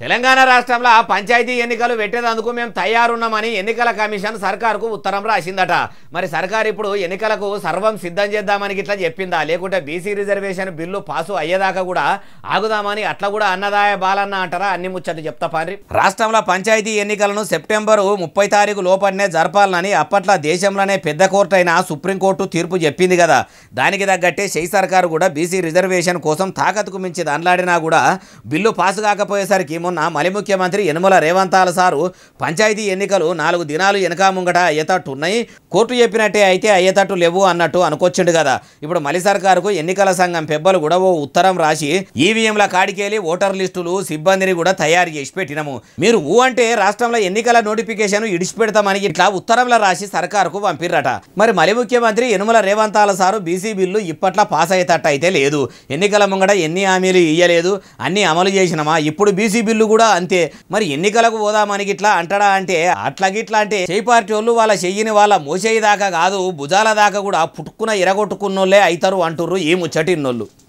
తెలంగాణ రాష్ట్రంలో పంచాయతీ ఎన్నికలు పెట్టేందుకు మేము తయారున్నామని ఎన్నికల కమిషన్ సర్కారుకు ఉత్తరం రాసిందట. మరి సర్కారు ఇప్పుడు ఎన్నికలకు సర్వం సిద్ధం చేద్దామని ఇట్లా చెప్పిందా, లేకుంటే బీసీ రిజర్వేషన్ బిల్లు పాసు అయ్యేదాకా కూడా ఆగుదామని అట్లా కూడా అన్నదాయ బాలన్న అంటారా? అన్ని ముచ్చట్లు చెప్తా పారి. రాష్ట్రంలో పంచాయతీ ఎన్నికలను సెప్టెంబర్ 30 తారీఖు లోపలనే జరపాలని అప్పట్లో దేశంలోనే పెద్ద కోర్టు అయిన సుప్రీంకోర్టు తీర్పు చెప్పింది కదా. దానికి తగ్గట్టే షై సర్కారు కూడా బీసీ రిజర్వేషన్ కోసం తాకత్తుకు మించి దండలాడినా కూడా బిల్లు పాసు కాకపోయేసరికి మొన్న మలి ముఖ్యమంత్రి యనమల రేవంతాల సారు పంచాయతీ ఎన్నికలు 4 దినాలు వెనక ముంగట అయ్యేటట్టు ఉన్నాయి, కోర్టు చెప్పినట్టే అయితే అయ్యేటట్టు లేవు అన్నట్టు అనుకొచ్చిండు కదా. ఇప్పుడు మలి సర్కారుకు ఎన్నికల సంఘం పెబ్బలు కూడా ఓ ఉత్తరం రాసి ఈవీఎంల కాడికేలి ఓటర్ లిస్టులు సిబ్బందిని కూడా తయారు చేసి పెట్టినము, మీరు అంటే రాష్ట్రంలో ఎన్నికల నోటిఫికేషన్ ఇడిచిపెడతామని ఇట్లా ఉత్తరంలో రాసి సర్కారుకు పంపిర్రట. మరి మలి ముఖ్యమంత్రి యనమల రేవంతాల సారు బీసీ బిల్లు ఇప్పట్లో పాస్ అయ్యేటట్టు అయితే లేదు. ఎన్నికల ముంగట ఎన్ని హామీలు ఇయ్యలేదు, అన్ని అమలు చేసినమా, ఇప్పుడు బీసీ బిల్లు కూడా అంతే. మరి ఎన్నికలకు పోదామని ఇట్లా అంటాడా అంటే అట్లాగిట్లా అంటే చేయి పార్టీ వాళ్ళు వాళ్ళ చెయ్యిని వాళ్ళ మోసేయి దాకా కాదు భుజాల దాకా కూడా పుట్టుకున్న ఎరగొట్టుకున్నోళ్ళే అవుతారు అంటుర్రు ఈ ముచ్చటిన్నోళ్ళు.